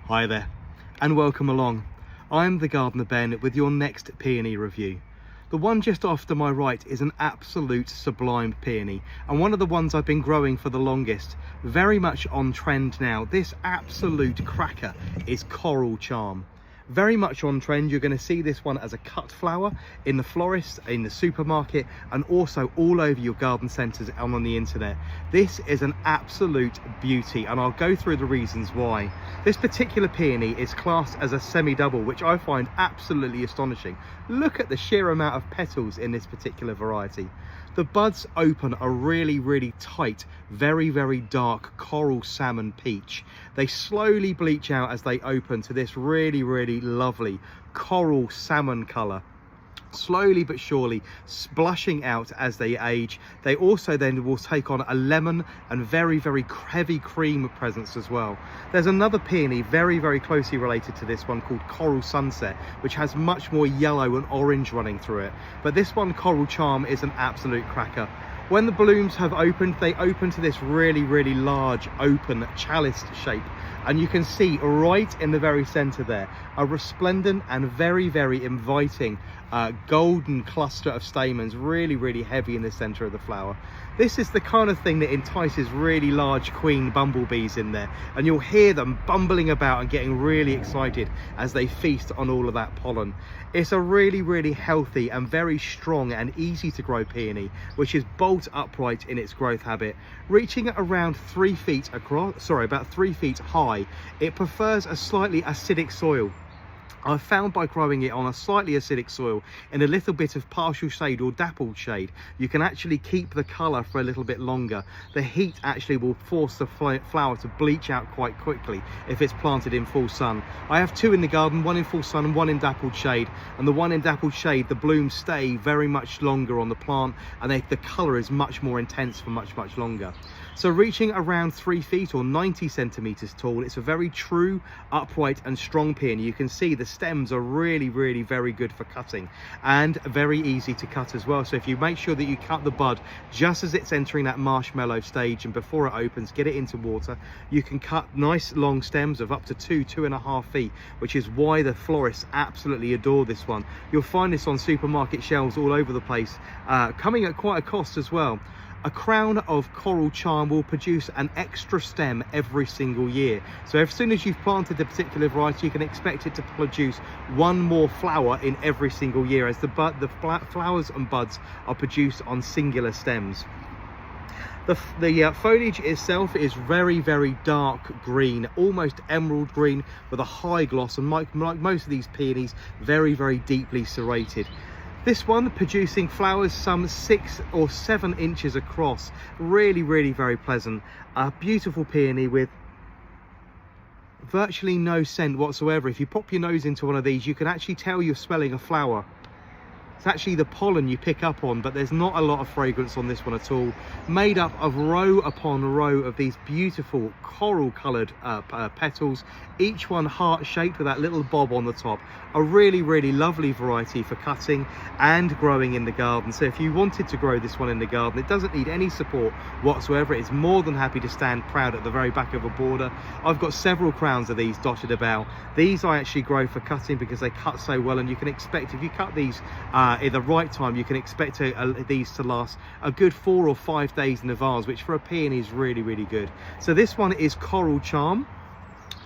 Hi there and welcome along. I'm the Gardener Ben with your next peony review. The one just off to my right is an absolute sublime peony and one of the ones I've been growing for the longest. Very much on trend now. This absolute cracker is Coral Charm. Very much on trend. You're going to see this one as a cut flower in the florist, in the supermarket, and also all over your garden centres and on the internet. This is an absolute beauty, and I'll go through the reasons why. This particular peony is classed as a semi-double, which I find absolutely astonishing. Look at the sheer amount of petals in this particular variety. The buds open a really tight, very dark coral salmon peach. They slowly bleach out as they open to this really lovely coral salmon colour. Slowly but surely blushing out as they age. They also then will take on a lemon and very heavy cream presence as well. There's another peony very closely related to this one called Coral Sunset, which has much more yellow and orange running through it, but this one, Coral Charm, is an absolute cracker. When the blooms have opened, they open to this really large open chalice shape, and you can see right in the very center there a resplendent and very inviting golden cluster of stamens, really heavy in the center of the flower. This is the kind of thing that entices really large queen bumblebees in there, and you'll hear them bumbling about and getting really excited as they feast on all of that pollen. It's a really healthy and very strong and easy to grow peony, which is bolt upright in its growth habit, reaching at around 3 feet across, about 3 feet high. It prefers a slightly acidic soil. I've found by growing it on a slightly acidic soil in a little bit of partial shade or dappled shade, you can actually keep the colour for a little bit longer. The heat actually will force the flower to bleach out quite quickly if it's planted in full sun. I have 2 in the garden, one in full sun and one in dappled shade, and the one in dappled shade, the blooms stay very much longer on the plant, and the colour is much more intense for much longer. So reaching around 3 feet or 90 centimetres tall, it's a very true, upright and strong peony. You can see the stems are really very good for cutting and very easy to cut as well. So if you make sure that you cut the bud just as it's entering that marshmallow stage and before it opens, get it into water, you can cut nice long stems of up to 2.5 feet, which is why the florists absolutely adore this one. You'll find this on supermarket shelves all over the place, coming at quite a cost as well. A crown of Coral Charm will produce an extra stem every single year. So as soon as you've planted the particular variety, you can expect it to produce one more flower in every single year, as the flowers and buds are produced on singular stems. The foliage itself is very dark green, almost emerald green, with a high gloss, and like most of these peonies, very deeply serrated. This one producing flowers some 6 or 7 inches across. Really very pleasant. A beautiful peony with virtually no scent whatsoever. If you pop your nose into one of these, you can actually tell you're smelling a flower. It's actually the pollen you pick up on, but there's not a lot of fragrance on this one at all. Made up of row upon row of these beautiful coral coloured petals, each one heart shaped with that little bob on the top. A really lovely variety for cutting and growing in the garden. So if you wanted to grow this one in the garden, it doesn't need any support whatsoever. It's more than happy to stand proud at the very back of a border. I've got several crowns of these dotted about. These I actually grow for cutting because they cut so well, and you can expect, if you cut these at the right time, you can expect these to last a good 4 or 5 days in the vase, which for a peony is really good. So this one is Coral Charm,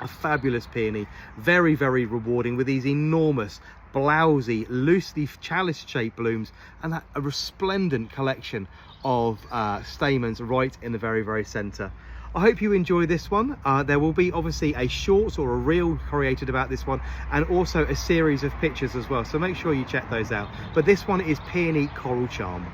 a fabulous peony, very rewarding, with these enormous blousy loosely chalice shaped blooms and a resplendent collection of stamens right in the very center. I hope you enjoy this one. There will be obviously a short or a reel created about this one, and also a series of pictures as well, so make sure you check those out. But this one is Peony Coral Charm.